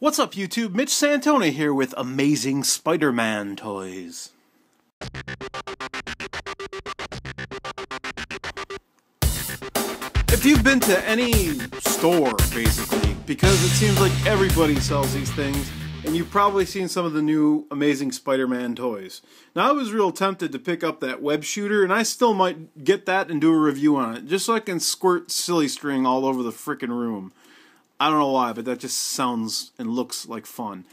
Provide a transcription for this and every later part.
What's up, YouTube? Mitch Santona here with amazing Spider-Man toys. If you've been to any store, basically, because it seems like everybody sells these things, and you've probably seen some of the new amazing Spider-Man toys. Now, I was real tempted to pick up that web shooter, and I still might get that and do a review on it, just so I can squirt silly string all over the frickin' room. I don't know why, but that just sounds and looks like fun.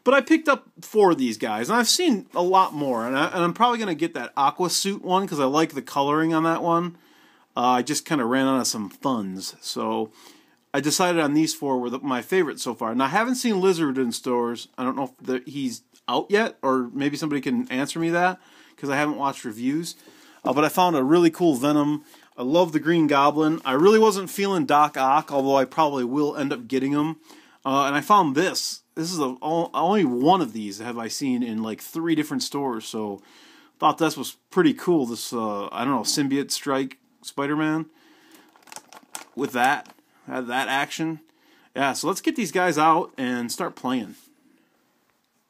But I picked up 4 of these guys, and I've seen a lot more, and I'm probably going to get that aqua suit one, because I like the coloring on that one. I just kind of ran out of some funds, so I decided on these 4 were my favorites so far. Now, I haven't seen Lizard in stores. I don't know if he's out yet, or maybe somebody can answer me that, because I haven't watched reviews. But I found a really cool Venom. I love the Green Goblin. I really wasn't feeling Doc Ock, although I probably will end up getting him. And I found this. This is only one of these have I seen in like 3 different stores, so thought this was pretty cool. This, I don't know, Symbiote Strike Spider-Man with that action. Yeah, so let's get these guys out and start playing.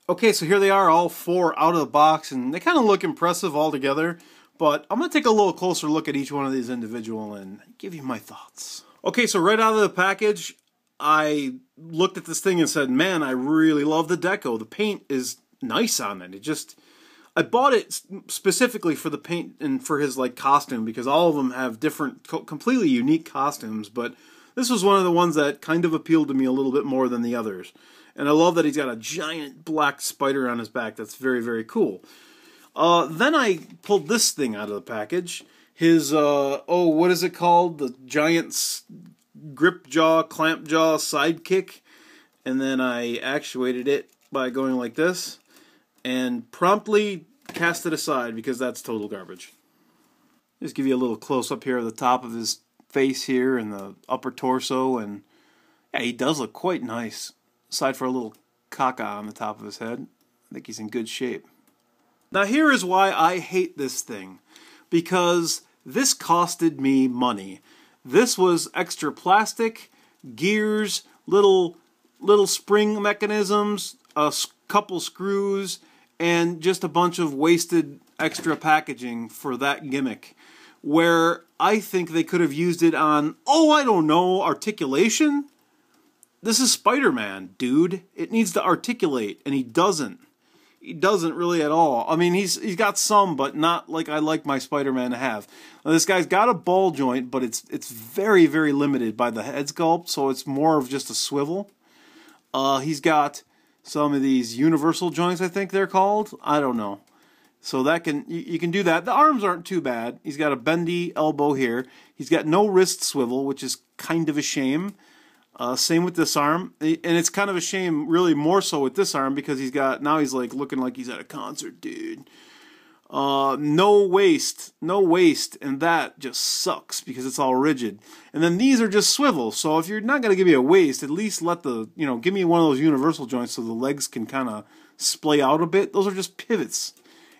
Okay, so here they are, all 4 out of the box, and they kind of look impressive all together. But I'm going to take a little closer look at each one of these individual and give you my thoughts. Okay, so right out of the package, I looked at this thing and said, man, I really love the deco. The paint is nice on it. I bought it specifically for the paint and for his like costume, because all of them have different, completely unique costumes. But this was one of the ones that kind of appealed to me a little bit more than the others. And I love that he's got a giant black spider on his back. That's very, very cool. Then I pulled this thing out of the package. His, what is it called? The giant grip jaw, clamp jaw sidekick. And then I actuated it by going like this. And promptly cast it aside because that's total garbage. Just give you a little close-up here of the top of his face here and the upper torso. And yeah, he does look quite nice. Aside for a little caca on the top of his head. I think he's in good shape. Now here is why I hate this thing, because this costed me money. This was extra plastic, gears, little spring mechanisms, a couple screws, and just a bunch of wasted extra packaging for that gimmick, where I think they could have used it on, I don't know, articulation? This is Spider-Man, dude. It needs to articulate, and he doesn't. He doesn't really at all. I mean, he's got some, but not like I like my Spider-Man to have. Now, this guy's got a ball joint, but it's very, very limited by the head sculpt, so it's more of just a swivel. He's got some of these universal joints, I think they're called. I don't know. So that you can do that. The arms aren't too bad. He's got a bendy elbow here. He's got no wrist swivel, which is kind of a shame. Same with this arm, and it's kind of a shame, really more so with this arm, because now he's like looking like he's at a concert, dude. No waist, and that just sucks because it's all rigid. And then these are just swivels, so if you're not gonna give me a waist, at least give me one of those universal joints so the legs can kind of splay out a bit. Those are just pivots,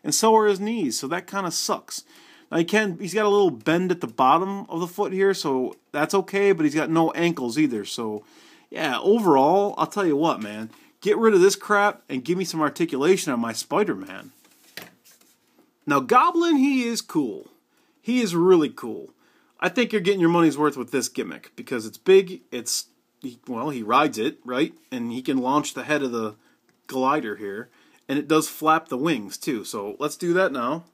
and so are his knees, so that kind of sucks. Now he's got a little bend at the bottom of the foot here, so that's okay, but he's got no ankles either. So, yeah, overall, I'll tell you what, man. Get rid of this crap and give me some articulation on my Spider-Man. Now, Goblin, he is cool. He is really cool. I think you're getting your money's worth with this gimmick, because it's big, he rides it, right? And he can launch the head of the glider here, and it does flap the wings, too. So, let's do that now.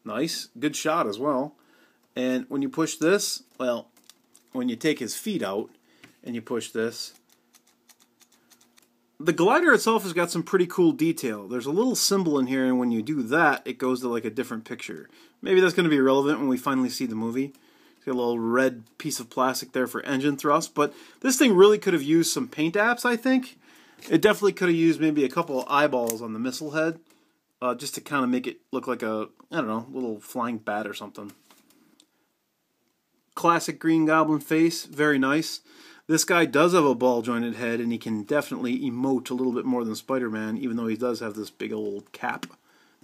Nice. Good shot as well. And when you push this, well, when you take his feet out and you push this, the glider itself has got some pretty cool detail. There's a little symbol in here, and when you do that, it goes to like a different picture. Maybe that's going to be relevant when we finally see the movie. It's got a little red piece of plastic there for engine thrust, but this thing really could have used some paint apps, I think. It definitely could have used maybe a couple of eyeballs on the missile head. Just to kind of make it look like a, I don't know, little flying bat or something. Classic Green Goblin face, very nice. This guy does have a ball-jointed head, and he can definitely emote a little bit more than Spider-Man, even though he does have this big old cap,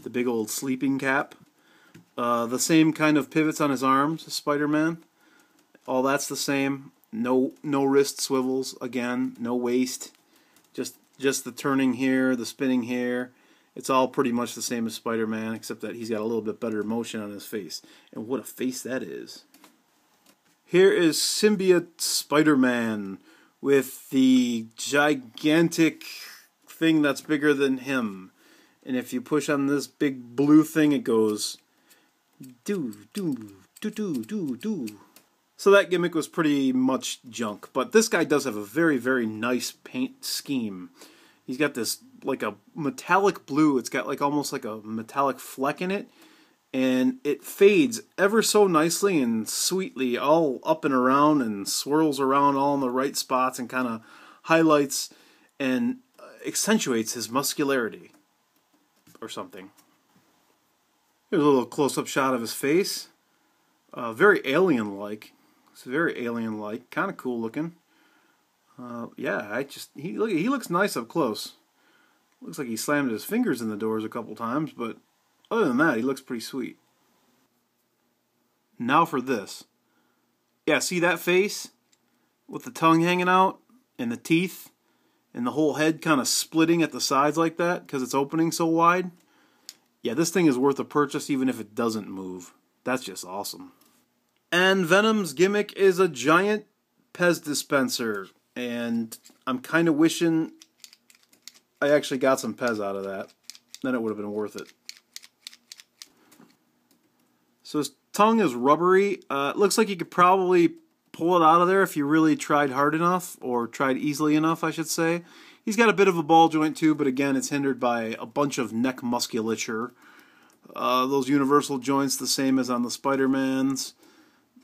the big old sleeping cap. The same kind of pivots on his arms as Spider-Man. All that's the same. No wrist swivels, again, no waist. Just the turning here, the spinning here. It's all pretty much the same as Spider-Man, except that he's got a little bit better motion on his face. And what a face that is. Here is Symbiote Spider-Man with the gigantic thing that's bigger than him. And if you push on this big blue thing, it goes do, do, do, do, do, do. So that gimmick was pretty much junk. But this guy does have a very, very nice paint scheme. He's got this, like a metallic blue. It's got like almost like a metallic fleck in it. And it fades ever so nicely and sweetly all up and around and swirls around all in the right spots and kind of highlights and accentuates his muscularity or something. Here's a little close-up shot of his face. Very alien-like. It's very alien-like. Kind of cool looking. Yeah, he looks nice up close. Looks like he slammed his fingers in the doors a couple times, but other than that, he looks pretty sweet. Now for this. Yeah, see that face? With the tongue hanging out, and the teeth, and the whole head kind of splitting at the sides like that, because it's opening so wide? Yeah, this thing is worth a purchase even if it doesn't move. That's just awesome. And Venom's gimmick is a giant Pez dispenser. And I'm kind of wishing I actually got some Pez out of that. Then it would have been worth it. So his tongue is rubbery. It looks like you could probably pull it out of there if you really tried hard enough, or tried easily enough, I should say. He's got a bit of a ball joint too, but again, it's hindered by a bunch of neck musculature. Those universal joints, the same as on the Spider-Mans.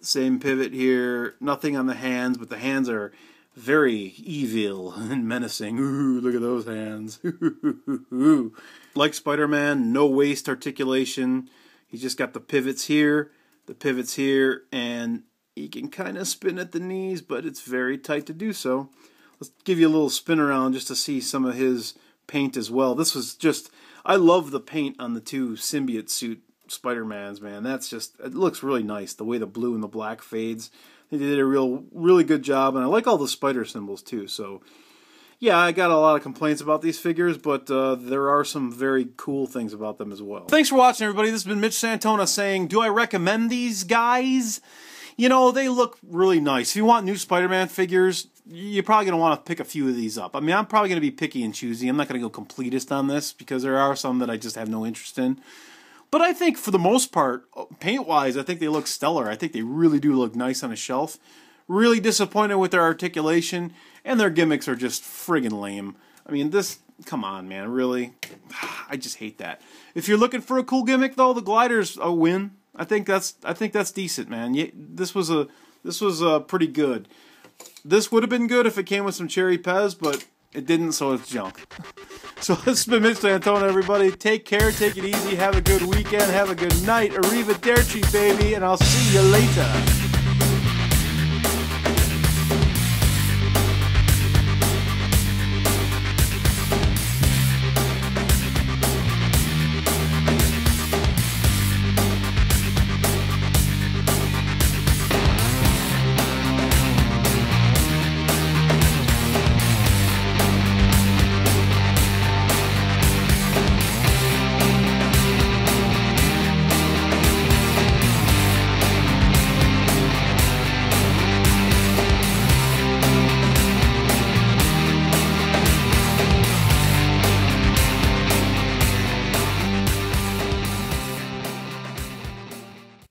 Same pivot here. Nothing on the hands, but the hands are very evil and menacing. Ooh, look at those hands. Like Spider-Man, no waist articulation. He's just got the pivots here, and he can kind of spin at the knees, but it's very tight to do so. Let's give you a little spin around just to see some of his paint as well. This was just, I love the paint on the two symbiote suit Spider-Mans, man. That's just, it looks really nice, the way the blue and the black fades. They did a really good job, and I like all the spider symbols too. So, yeah, I got a lot of complaints about these figures, but there are some very cool things about them as well. Thanks for watching, everybody. This has been Mitch Santona saying, do I recommend these guys? You know, they look really nice. If you want new Spider-Man figures, you're probably going to want to pick a few of these up. I mean, I'm probably going to be picky and choosy. I'm not going to go completist on this because there are some that I just have no interest in. But I think for the most part, paint-wise, I think they look stellar. I think they really do look nice on a shelf. Really disappointed with their articulation, and their gimmicks are just friggin' lame. I mean, this, come on, man, really? I just hate that. If you're looking for a cool gimmick, though, the glider's a win. I think that's decent, man. This was pretty good. This would have been good if it came with some cherry Pez, but it didn't, so it's junk. So this has been Mitch Santona, everybody. Take care, take it easy, have a good weekend, have a good night. Arrivederci, baby, and I'll see you later.